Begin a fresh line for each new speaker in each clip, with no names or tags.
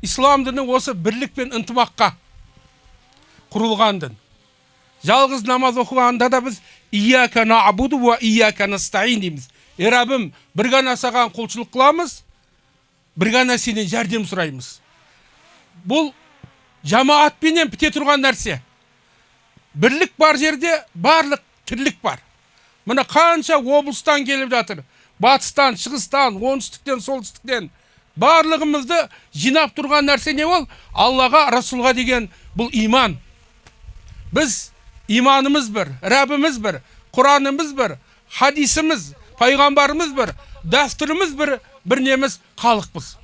ислам діні осы бірлік пен ынтымаққа құрылған дін. Жалғыз намаз оқығанда да біз ияка наъбуду ва ияка настаин дейміз. Раббым, бір ғана саған құлшылық қыламыз, бір ғана сенен жәрдем сұраймыз. Бұл жамаатпенен біте тұрған нәрсе. Бірлік бар жерде барлық тірлік бар. Мына қанша облыстан келіп жатыр. Батыстан, шығыстан, оңтүстіктен, солтүстіктен. Барлығымызды жинап тұрған нәрсе не ол? Аллаға, Расулға деген бұл иман. Біз иманымыз бір, Раббымыз бір, Құранымыз бір, хадисіміз, пайғамбарымыз бір, дәстүріміз бір неміз халықпыз.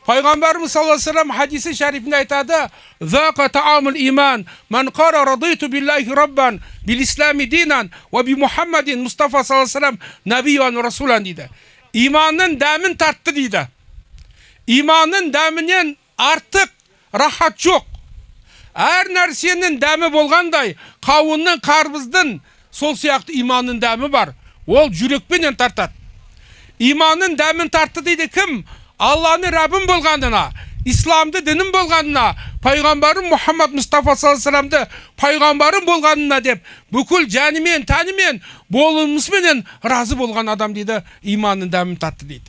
Пайғамбарымыз саллаллаху алейхи ва саллям хадисі шәрифінде айтады: "Зақа таамул иман, ман қара радиту биллахи раббан, бил ислами динан, ва би Мухаммадин Мустафа саллаллаху алейхи ва саллям набиян ва расулан" дейді. Иманның дәмін тартты дейді. Иманның дәмінен артық рахат жоқ. Әр нәрсенің дәмі болғандай, қауынның, қарбыздың сол сияқты иманның дәмі бар. Ол жүрекпенен тартады. Иманның дәмін тартты дейді кім? Алланы Раббым болғанына, исламды дінім болғанына, пайғамбарым Мұхаммад Мұстафа саллаллаху алейхи ва саллямды пайғамбарым болғанына деп, бүкіл жәнімен, тәнімен, болымысменен разы болған адам дейді, иманның дәмін тартты дейді.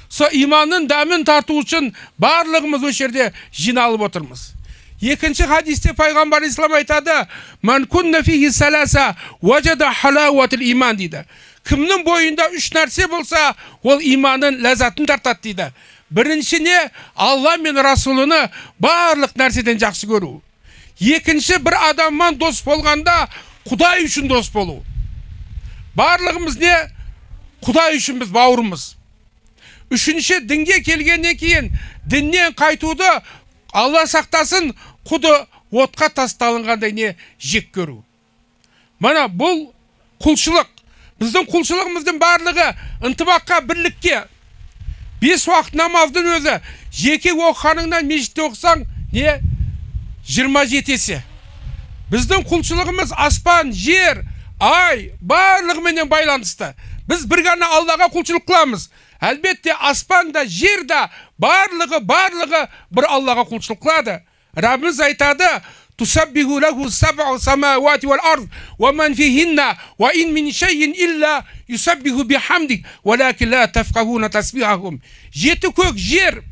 Со иманның дәмін тарту үшін барлығымыз осы жерде жиналып отырмыз. Екінші хадисте пайғамбар ислам айтады: "Ман кунна фихи саласа важада халаватул иман" дейді. Кімнің бойында үш нәрсе болса, ол иманның ләззатын тартады дейді. Бірінші не? Алла мен Расулыны барлық нәрседен жақсы көру. Екінші, бір адаммен дос болғанда Құдай үшін дос болу. Барлығымыз не? Құдай үшін біз бауырымыз. Үшінші, дінге келгеннен кейін діннен қайтуды Алла сақтасын, құды отқа тасталынғандай не? Жек көру. Мана бұл құлшылық. Біздің құлшылығымыздың барлығы ынтымаққа, бірлікке. 5 уақыт намаздың өзі жеке оқығаныңнан мешітте оқысаң не? 27 есе. Біздің құлшылығымыз аспан, жер, ай барлығыменен байланысты. Біз бір ғана Аллаға құлшылық қыламыз. Әлбетте аспанда, жерде барлығы бір Аллаға құлшылық қылады. Раббымыз айтады: "Тусаббиху лаху саб'у самавати вал ард, ва ман фихинна, ва ин мин шайин илля юсаббиху бихамдик, валакин ла тафқахуна тасбихахум." 7 көк жер,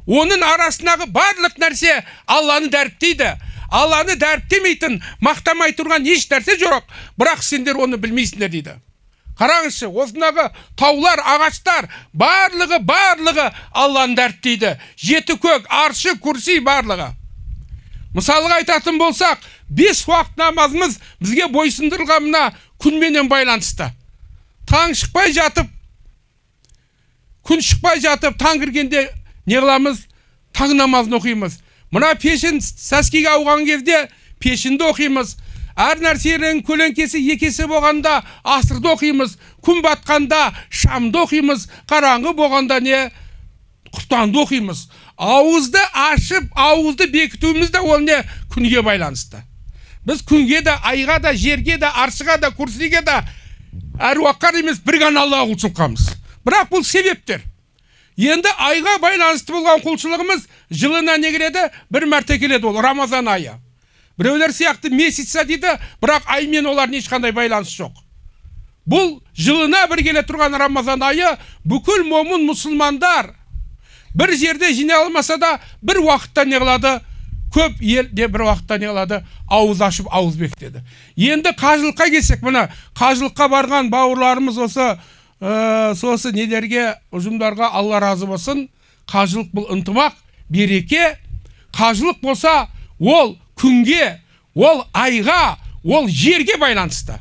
оның арасындағы барлық нәрсе Алланы дәріптейді. Алланы дәріптемейтін, мақтамай тұрған еш нәрсе жоқ, бірақ сендер оны білмейсіңдер дейді. Қараңызшы, осындағы таулар, ағаштар, барлығы Алланы дәріптейді. 7 көк, аршы, күрси барлығы. Мысалға айтатын болсақ, 5 уақыт намазымыз бізге бойсындырылғанына күнменен байланысты. Таң шықпай жатып, күн шықпай жатып, таң кіргенде не қыламыз? Таң намазын оқимыз. Мына пешін сәскеге ауған кезде пешінді оқимыз. Әр нәрсенің көлеңкесі екесі болғанда асырды оқимыз. Күн батқанда шамды оқимыз. Қараңғы болғанда не? Құтанды оқимыз. Ауызды ашып, ауызды бекітуіміз де ол не? Күнге байланысты. Біз күнге де, айға да, жерге де, аршыға да, күрсіге де әруаққа емес бір ғана Аллаға құлшылық қыламыз. Бірақ бұл себептер. Енді айға байланысты болған құлшылығымыз жылына не келеді? Bir мәрте келеді, ол Рамазан айы. Біреулер сияқты месяца дейді, бірақ аймен олардың ешқандай байланысы жоқ. Бұл жылына бір келе тұрған Рамазан айы бүкіл момын мұсылмандар бір жерде жиналмаса да бір уақытта не қылады? Көп елде бір уақытта не қылады? Ауыз ашып, ауыз бекітеді. Енді қажылыққа келсек, мына қажылыққа барған бауырларымыз осы нелерге, ұжымдарға Алла разы болсын. Қажылық бұл ынтымақ, береке. Қажылық болса, ол күнге, ол айға, ол жерге байланысты.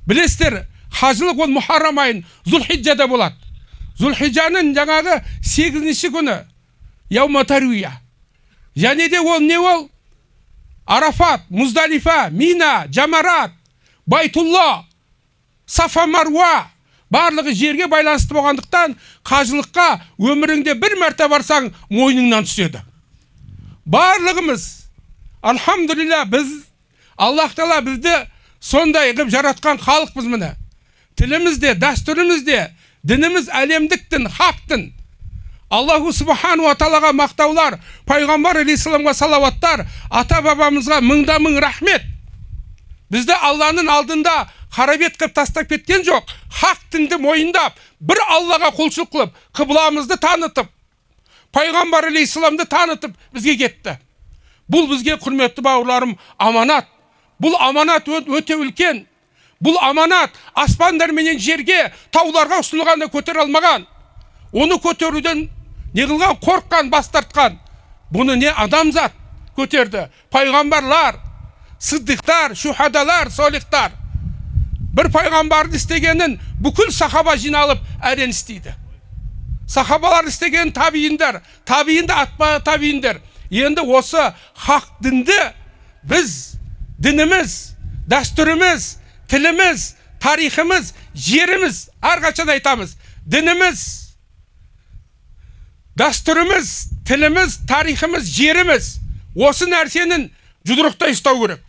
Білесіздер, қажылық ол Мұхаррам айын Зулхиджада болады. Зулхиджаның жаңағы 8-ші күні Яума Таруия. Және де ол не ол? Арафат, Муздалифа, Мина, Джамарат, Байтулла, Сафа, Маруа барлығы жерге байланысты болғандықтан қажылыққа өміріңде бір мәрте барсаң мойныңнан түседі. Барлығымыз, алхамдулилля, біз Аллах Тағала бізді сондай қылып жаратқан халықпыз міне. Тілімізде, дәстүрімізде, дініміз әлемдік дін, хақ дін. Allahu Subhanahu wa Ta'alaға мақтаулар, Пайғамбар алейхиссаламға салауаттар, ата бабамызға мыңда мың рахмет. Бізді Алланың алдында қарабет қып тастап кеткен жоқ. Хақ дінді мойындап, бір Аллаға құлшылық қылып, қыбламызды танытып, Пайғамбар алейхиссаламды танытып бізге кетті. Бұл бізге, құрметті бауырларым, аманат. Бұл аманат өте үлкен. Бұл аманат аспандар менен жерге, тауларға ұсынылғанда көтере алмаған. Оны көтеруден не қылған? Қорыққан, бас тартқан. Бұны не адамзат көтерді? Пайғамбарлар, сыддықтар, шухадалар, солихтар. Бір пайғамбардың істегенін бүкіл сахаба жиналып әрен істейді. Сахабалар істеген табииндар, табиинді атпа табииндар. Енді осы хақ дінді біз, дініміз, дәстүріміз, тіліміз, тарихымыз, жеріміз, әрқашан айтамыз. Дініміз, дәстүріміз, тіліміз, тарихымыз, жеріміз. Осы нәрсенің жұдырықтай ұстау керек.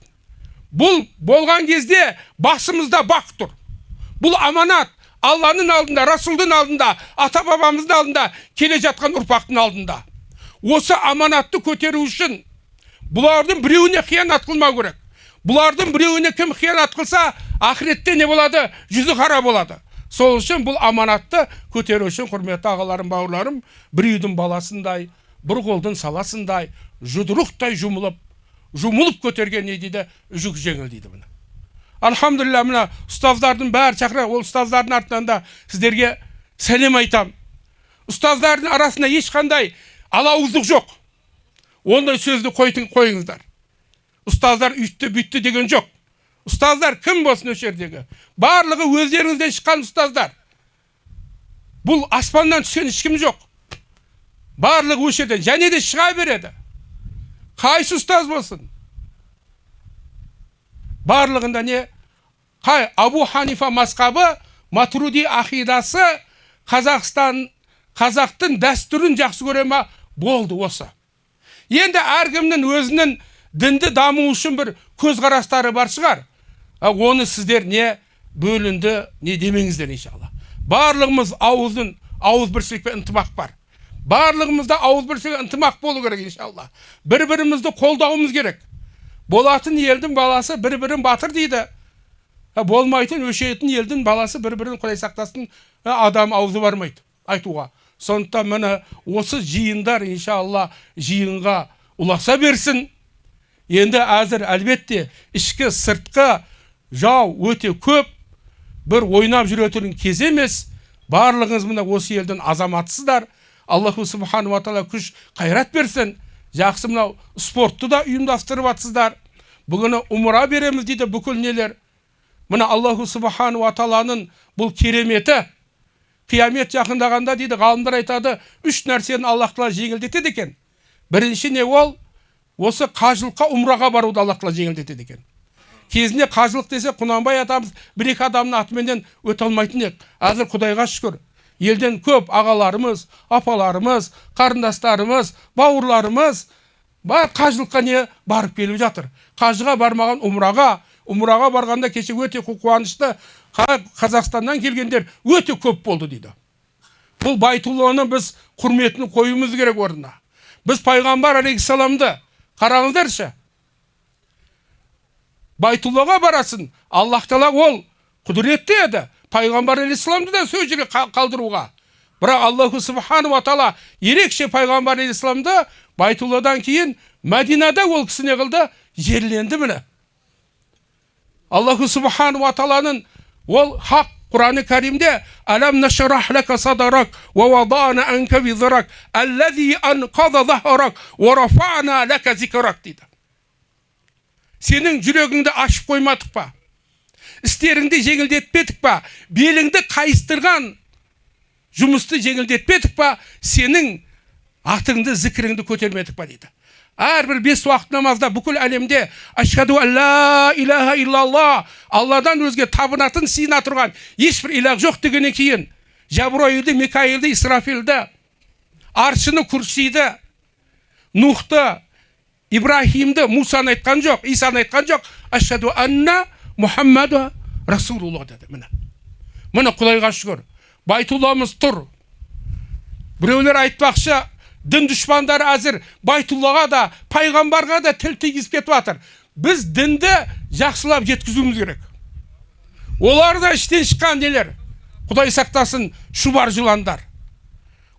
Бұл болған кезде басымызда бақ тұр. Бұл аманат Алланың алдында, Расулдың алдында, ата бабамыздың алдында, келе жатқан ұрпақтың алдында. Осы аманатты көтеру үшін бұлардың біреуіне қиянат қылмау керек. Бұлардың біреуіне кім қиянат қылса, ақыретте не болады? Жүзі қара болады. Сол үшін бұл аманатты көтеру үшін, құрметті ағаларым, бауырларым, бір үйдің баласындай, бір қолдың саласындай, жұдырықтай жұмылып көтерген не дейді? Жүк жеңіл дейді бұны. Алхамдулилля, мына ұстаздардың бәрі шақыра, ол ұстаздардың артынан да сіздерге сәлем айтам. Ұстаздардың арасында ешқандай алауыздық жоқ. Ондай сөзді қойыңыздар. Ұстаздар үйтті бүйтті деген жоқ. Ұстаздар кім болсын осы жердегі? Барлығы өздеріңізден шыққан ұстаздар. Бұл аспаннан түскен ешкім жоқ. Барлығы осы жерден және де шыға береді. Қайсы ұстаз болсын? Барлығында не? Абу Ханифа мазхабы, Матуриди ақидасы, қазақтың дәстүрін жақсы көре ма? Болды осы. Енді әркімнің өзінің дінді даму үшін бір көзқарастары бар шығар. Оны сіздер не бөлінді, не демеңіздер иншалла. Барлығымыз ауыз біршілікпен ынтымақ бар. Барлығымызда ауыз біршілік ынтымақ болу керек иншалла. Бір-бірімізді қолдауымыз керек. Болатын елдің баласы бір-бірін батыр дейді. Болмайтын өшетін елдің баласы бір-бірін құдай сақтасын, адам аузы бармайды айтуға. Сондықтан міне осы жиындар иншалла жиынға ұласа берсін. Енді әзір әлбетте ішкі сыртқы жау өте көп, бір ойнап жүретін кез емес. Барлығыңыз міне осы елдің азаматсыздар. Аллаху Субхану ва Таала күш қайрат берсін. Жақсы мынау спортты да ұйымдастырып атсыздар. Бүгін умра береміз дейді бүкіл нелер. Мына Аллаху Субхану ва Тааланың бұл кереметі. Қиямет жақындағанда дейді, ғалымдар айтады, 3 нәрсені Аллах Тағала жеңілдетеді екен. Бірінші не ол? Осы қажылыққа, умраға баруды Аллах Тағала жеңілдетеді екен. Кезінде қажылық десе, Құнанбай атамыз бір-екі адамның атыменен өте алмайтын ек. Әзір Құдайға шүкір. Елден көп ағаларымыз, апаларымыз, қарындастарымыз, бауырларымыз қажылыққа не барып келіп жатыр. Қажыға бармаған умраға барғанда кеше өте қуанышты. Қазақстаннан келгендер өте көп болды дейді. Бұл Байтулланы біз құрметін қойымыз керек орнына. Біз Пайғамбар алейхиссаламды қараңыздаршы. Байтуллаға барасын. Аллах Тағала ол құдіретті еді. Пайғамбар алейхиссаламды да сол жерге қалдыруға. Бірақ Аллаху Субхану ва Таала ерекше Пайғамбар алейхиссаламды Байтулладан кейін Мәдинада ол кісіне қылды, жерленді міне. Аллаху Субхану ва Тааланың ол хақ Құран-ы Кәримде «Әләм нашрах лака садрак ва вадана анка визрак аллази анқаза захрак ва рафана лака зикрак» дейді. Сенің жүрегіңді ашып қоймадық па? Істеріңді жеңілдетпедік па? Беліңді қайыстырған жұмысты жеңілдетпедік па? Сенің атыңды, зікіріңді көтермедік па дейді. Әрбір 5 уақыт намазда бүкіл әлемде ашхаду алла илаха иллалла, Алладан өзге табынатын сыйына тұрған ешбір илах жоқ дегеннен кейін Жабраилді, Микаилді, Исрафилді, Аршыны, Курсиді, Нухты, Ибрахимді, Мусаны айтқан жоқ, Исаны айтқан жоқ. Ашхаду анна Мухаммаду Расулуллах деді. Міне Құдайға шүкір. Байтулламыз тұр. Біреулер айтпақшы, дін düşмандары әзір Байтуллаға да, пайғамбарға да тіл тигізіп кетіп жатыр. Біз дінді жақсылап жеткізуіміз керек. Олар да іштен шыққан нелер. Құдай сақтасын, шұбар жыландар.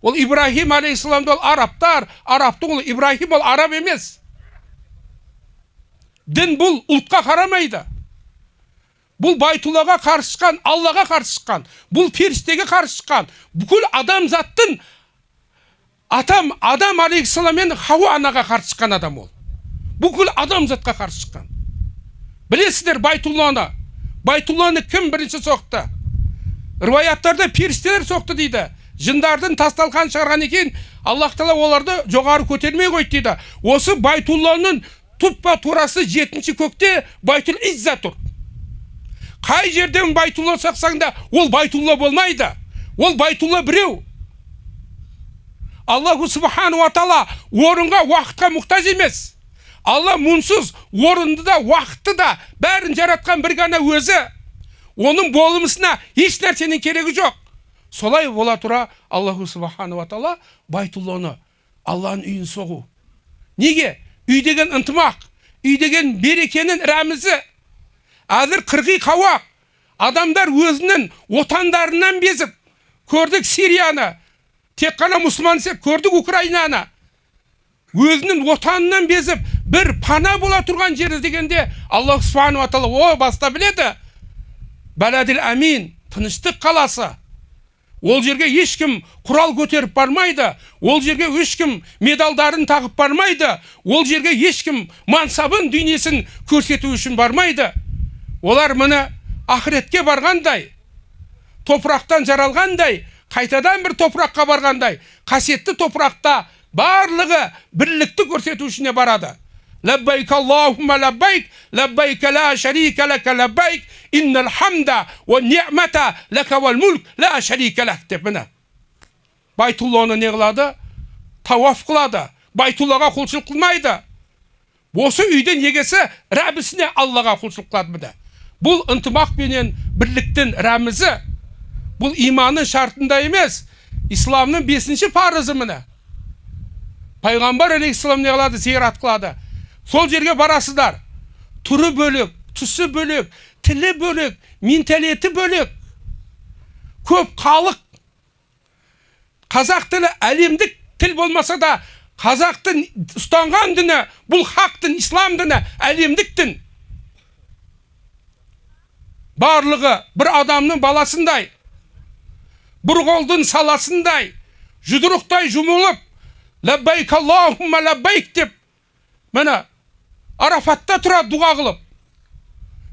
Ол Ибрахим алейхисаламды ол арабтар, арабты ол Ибрахим ол араб емес. Дін бұл ұлтқа қарамайды. Бұл Байтуллаға қарсы шыққан, Аллаға қарсы шыққан, бұл періштеге қарсы шыққан, бүкіл адамзаттың Адам алейхиссалам мен Хауа анаға қарсы шыққан адам ол. Бүкіл адамзатқа қарсы шыққан. Білесіздер Байтулланы. Байтулланы кім бірінші соқты? Рываяттарда періштелер соқты дейді. Жындардың тасталқан шығарған екен, Аллах Тағала оларды жоғары көтермей қойды дейді. Осы Байтулланың тұппа турасы 7-ші көкте Байтул Изза тұр. Қай жерден Байтулла сақсаң да, ол Байтулла болмайды. Ол Байтулла біреу. Аллаху Субхану ва Тағала орынға, уақытқа мұқтаж емес. Алла мұнсыз орынды да, уақытты да бәрін жаратқан бір ғана өзі. Оның болымысына еш нәрсенің керегі жоқ. Солай бола тұра Аллаху Субхану ва Тағала Байтулланы, Алланың үйін соғу. Неге? Үй деген ынтымақ, үй деген берекенің рәмізі. Әзір қырғи қауақ. Адамдар өзінің отандарынан безіп, көрдік Сирияны, тек қана мұсылман көрдік Украинаны. Өзінің отанынан безіп, бір пана бола тұрған жері дегенде Аллах Субхану ва Тағала баста біледі. Бәләділ әмин, тыныштық қаласы. Ол жерге ешкім құрал көтеріп бармайды. Ол жерге ешкім медалдарын тағып бармайды. Ол жерге ешкім мансабын, дүниесін көрсету үшін бармайды. Олар мұны ақыретке барғандай, топырақтан жаралғандай, қайтадан бір топыраққа барғандай, қасиетті топырақта барлығы бірлікті көрсету үшіне барады. Лаббайк Аллахумма лаббайк, лаббайк ла шарика лака лаббайк, иннал хамда ва ниъмата лака вал мулк ла шарика лак деп міне. Байтулланы не қылады? Тауаф қылады. Байтуллаға құлшылық қылмайды. Осы үйден егесі рәбісіне Аллаға құлшылық қылады міне. Бұл ынтымақ пенен бірліктің рәмізі. Бұл иманның шартында емес, исламның 5-ші парызы міне. Пайғамбар алейхиссалам не қылады? Зиярат қылады. Сол жерге барасыздар. Түрі бөлек, түсі бөлек, тілі бөлек, менталиеті бөлек. Көп халық. Қазақ тілі әлемдік тіл болмаса да, қазақтың ұстанған діні, бұл хақтың, ислам діні, әлемдік дін. Барлығы бір адамның баласындай, бір қолдың саласындай, жұдырықтай жұмылып, лаббайк Аллахумма лаббайк деп, міне, Арафатта тұрады дұға қылып.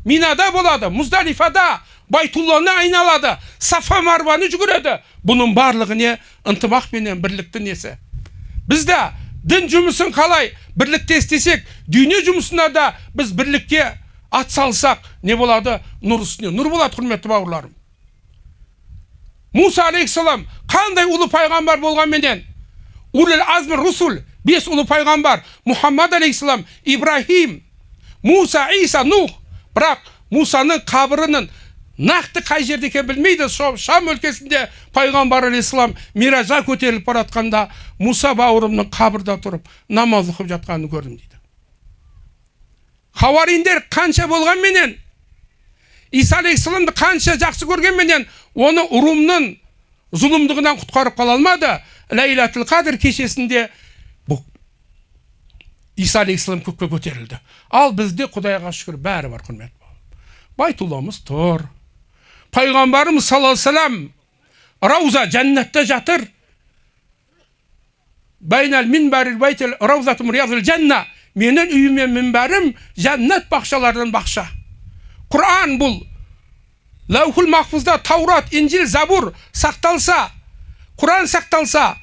Минада болады, Муздалифада, Байтулланы айналады, Сафа Марваны жүгіреді. Бұның барлығы не? Ынтымақ пенен бірліктің несі. Бізді дін жұмысын қалай бірлікте істесек, дүние жұмысына да біз бірлікке ат салсақ, не болады? Нұр үстіне. Нұр болады, құрметті бауырларым. Муса алейхиссалам қандай ұлы пайғамбар болғанменен, улул азм русул, 5 ұлы пайғамбар, Мұхаммад алейхиссалам, Ибрахим, Муса, Иса, Нух. Бірақ Мусаның қабырының нақты қай жерде екен білмейді. Шам өлкесінде пайғамбар алейхиссалам миражға көтеріліп баратқанда Муса бауырымның қабырда тұрып намаз оқып жатқанын көрдім дейді. Хавариндер қанша болғанменен, Иса алейхиссаламды қанша жақсы көргенменен, оны ұрымның зұлымдығынан құтқарып қала алмады. Ләйләтул қадір кешесінде Иса алейхиссалам көкке көтерілді. Ал бізде Құдайға шүкір бәрі бар, құрмет. Байтулламыз тұр. Пайғамбарымыз саллаллаху алейхи вассалам рауза жәннатта жатыр. Байнал минбарил байтил раузатум риязил жанна. Менің үйім мен минбарым жәннат бақшалардан бақша. Құран бұл. Лаухул махфузда Таурат, Инжил, Забур сақталса, Құран сақталса,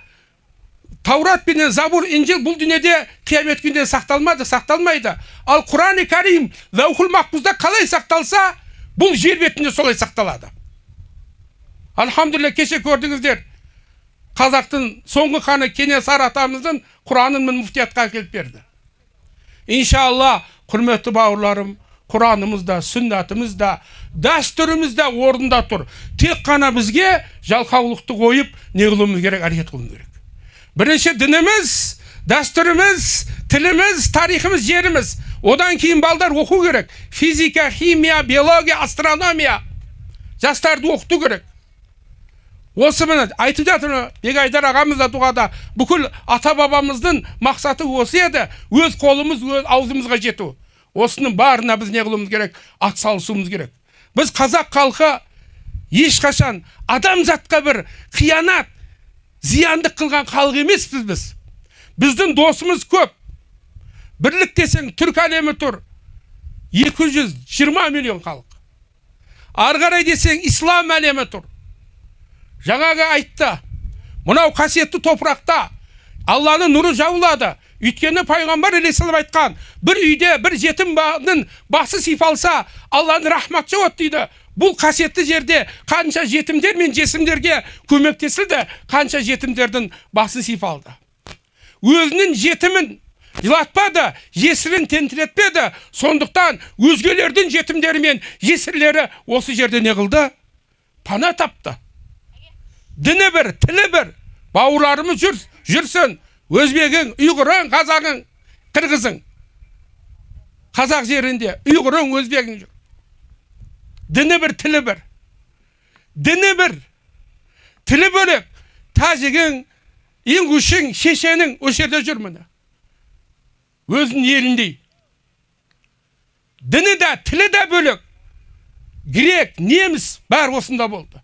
Таурат пенен Забур, Инжил бұл дүниеде қиямет күнде сақталмайды. Ал Құран-ы Карим Лаухул махфузда қалай сақталса, бұл жер бетінде солай сақталады. Алхамдулилля, кеше көрдіңіздер, қазақтың соңғы ханы Кенесары атамыздың Құранын мен муфтиятқа келіп берді. Иншалла, құрметті бауырларым, Құранымызда, сүннатымызда, дәстүрімізде орында тұр. Тек қана бізге жалқаулықты қойып, не қылуымыз керек, әрекет қылуымыз керек. Бірінші дініміз, дәстүріміз, тіліміз, тарихымыз, жеріміз. Одан кейін балдар оқу керек. Физика, химия, биология, астрономия. Жастарды оқыту керек. Осы міне айтып жатыр Бекайдар ағамыз да дұғада, бүкіл ата-бабамыздың мақсаты осы еді, өз қолымыз, өз аузымызға жету. Осының барына біз не қылуымыз керек? Атсалысуымыз керек. Біз қазақ халқы ешқашан адамзатқа бір қиянат, зияндық қылған халық емеспіз біз. Біздің досымыз көп. Бірлік десең түрк әлемі тұр. 220 миллион халық. Ары қарай десең ислам әлемі тұр. Жаңағы айтты, мынау қасиетті топырақта Алланың нұры жауылады. Өйткені пайғамбар алейхиссалам айтқан, бір үйде бір жетімнің басы сипалса, Алланың рахматы жауады дейді. Бұл қасиетті жерде қанша жетімдер мен жесімдерге көмектесілді, қанша жетімдердің басын сипалды. Өзінің жетімін жылатпады, жесірін тентіретпеді. Сондықтан өзгелердің жетімдері мен жесірлері осы жерде не қылды? Пана тапты. Діні бір, тілі бір. Бауырларымыз жүрсін. Өзбегің, ұйғырың, қазағың, қырғызың. Қазақ жерінде ұйғырың, өзбегің жүр. Діні бір, тілі бір. Діні бір, тілі бөлек. Тәжігің, ингушың, шешенің осы жерде жүр міне. Өзінің еліндей. Діні де, тілі де бөлек. Грек, неміс бәрі осында болды.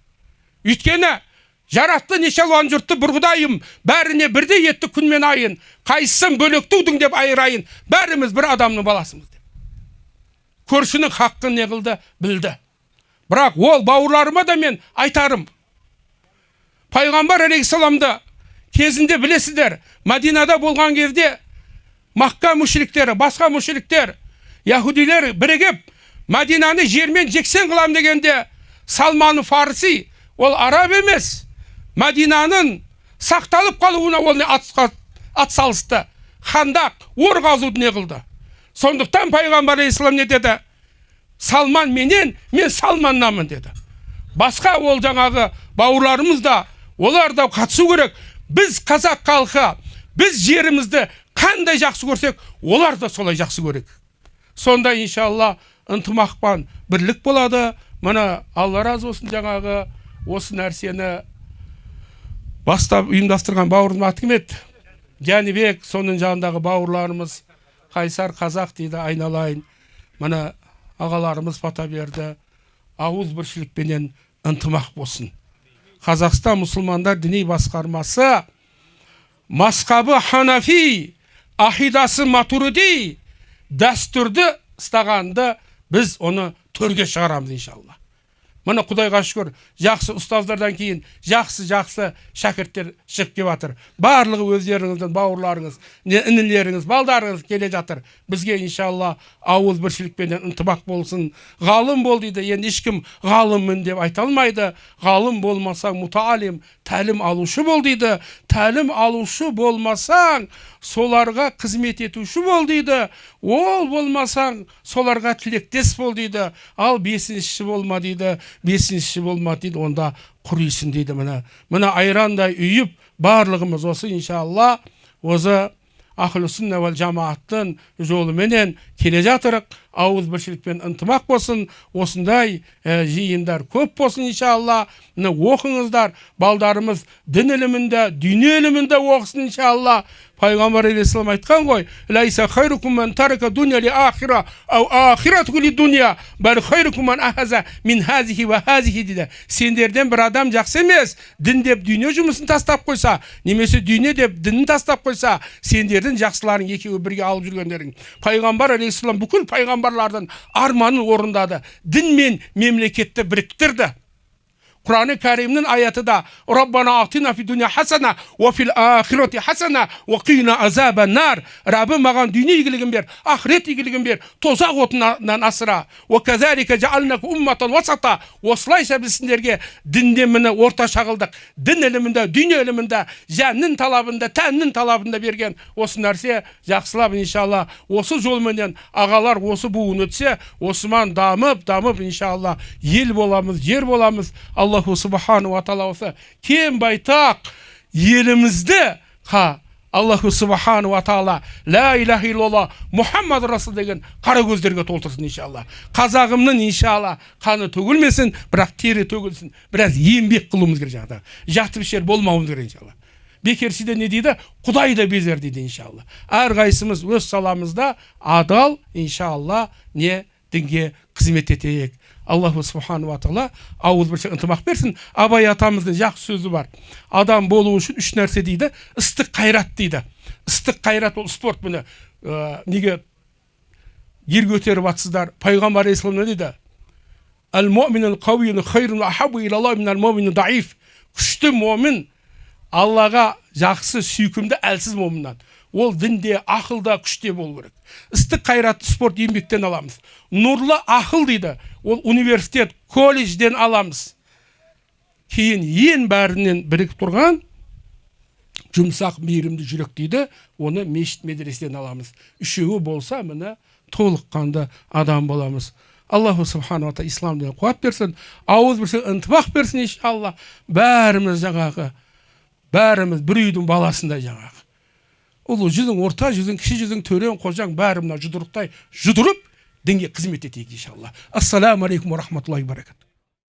Өйткені жаратты неше алуан жұртты бір құдайым, бәріне бірде етті күн мен айын, қайсысын бөлектудің деп айырайын, бәріміз бір адамның баласымыз деп. Көршінің хаққын не қылды, білді. Бірақ ол бауырларыма да мен айтарым. Пайғамбар алейхиссаламды кезінде білесіздер, Мәдинада болған кезде Макка мүшриктері, басқа мүшриктер, яһудилер бірігіп, Мәдинаны жермен жексен қылам дегенде, Салман Фарси, ол араб емес, Мәдинаның сақталып қалуына ол ат салысты. Хандақ, ор қазуды не қылды. Сондықтан пайғамбар алейхиссалам не деді? Салман менен, мен Салманнамын деді. Басқа ол жаңағы бауырларымыз да, олар да қатысу керек. Біз қазақ халқы, біз жерімізді қандай жақсы көрсек, олар да солай жақсы көрек. Сонда иншалла ынтымақпен бірлік болады. Мына Алла разы болсын, жаңағы осы нәрсені бастап ұйымдастырған бауырым аты кім еді? Жәнібек, соның жанындағы бауырларымыз, Қайсар қазақ дейді, айналайын. Мына ағаларымыз бата берді. Ауыз біршілікпенен ынтымақ болсын. Қазақстан мұсылмандар діни басқармасы масқабы Ханафи, ахидасы Матуриди дәстүрді ұстағанды біз оны төрге шығарамыз иншалла. Мына Құдайға шүкір, жақсы ұстаздардан кейін жақсы шәкірттер шығып келіп жатыр. Барлығы өздеріңіздің бауырларыңыз, інілеріңіз, балдарыңыз келе жатыр. Бізге иншалла ауыз біршілікпен ынтымақ болсын. Ғалым бол дейді. Енді ешкім ғалыммын деп айта алмайды. Ғалым болмасаң муталим, тәлім алушы бол дейді. Тәлім алушы болмасаң, соларға қызмет етуші бол дейді. Ол болмасаң, соларға тілектес бол дейді. Ал бесіншіші болма дейді. Бесіншіші болма дейді. Онда құрыйсың дейді. Мына айрандай үйіп, барлығымыз осы иншалла осы Ахлу сүнна вал жамааттың жолыменен келе жатырық. Ауыз біршілікпен ынтымақ болсын. Осындай жиындар көп болсын иншалла. Оқыңыздар. Балдарымыз дін ілімінде, дүние ілімінде оқысын иншалла. Пайғамбар алейхиссалам айтқан ғой, лайса хайрукум ман тарака дуnya ли ахира, ау ахирату ли дуnya, бәл хайрукум ман ахаза мин хазихи ва хазихи дейді. Сендерден бір адам жақсы емес, дін деп дүние жұмысын тастап қойса, немесе дүние деп дінін тастап қойса, сендердің жақсыларын екеуі бірге алып жүргендерің. Пайғамбар алейхиссалам бүкіл пайғамбарлардың арманын орындады. Дін мен мемлекетті біріктірді. Kur'an-ı Kerim'nin ayeti da Rabbana atina fi dunya hasana ve fil ahireti hasana ve qina azaben nar. Rabbim mağan dünya iyiligin ver, ahiret iyiligin ver, tozak otundan asıra. Ve kezalike cealnaku ummatan vasata. Oslaysa biz sizlerge dindemini orta şağıldık. Din iliminde, dünya iliminde, cennin talabında, tennin talabında bergen osu narse жақсылап inşallah. Osu jolmenen ağalar osu buğun ötse, Osman damıp inşallah ел боламыз, жер боламыз. Allahu subhanahu wa ta'ala olsa kim baytak yerimizde ха Аллаху субхану ва таала ла илаха иллаллах Мұхаммад расул деген қара көздерге толтырсын иншалла. Қазағымның иншалла қаны төгілмесін, бірақ тері төгілсін. Біраз еңбек қылуымыз керек жағда. Жатып ішер болмауымыз керек иншалла. Бекерсиде не дейді? Құдай да безер дейді иншалла. Әрқайсымыз өз саламызда адал иншалла не дінге қызмет етейік. Аллаху субхану ва таала ауыз бірше ынтымақ берсін. Абай атамыздың жақсы сөзі бар. Адам болу үшін үш нәрсе дейді. Ыстық қайрат дейді. Ыстық қайрат ол спорт міне. Неге ер көтеріп атсыздар? Пайғамбар алейхиссалам не дейді? Ал-муъминул қауиyyun хайрун ахаббу илаллахи минал муъминид даиф. Күшті муъмин Аллаға жақсы сүйкімді әлсіз муъминнан. Ол дінде, ақылда, күште болу керек. Ыстық қайратты спорт еңбектен аламыз. Нұрлы ақыл дейді. Ол университет, колледжден аламыз. Кейін ең бәрінен бірігіп тұрған жұмсақ мейірімді жүрек дейді. Оны мешіт медреседен аламыз. Үшеуі болса, міне толыққанды адам боламыз. Аллаху субхану ва таала исламды қуат берсін. Ауыз бірсе ынтымақ берсін иншалла. Бәріміз бір үйдің баласындай жаңағы. Ұлы жүзің, орта жүзің, кіші жүзің, төрең, қожаң бәрі мына жұдырықтай жұдырып дінге қызмет етейік иншалла. Ассаламу алейкум ва рахматуллахи ва баракатух.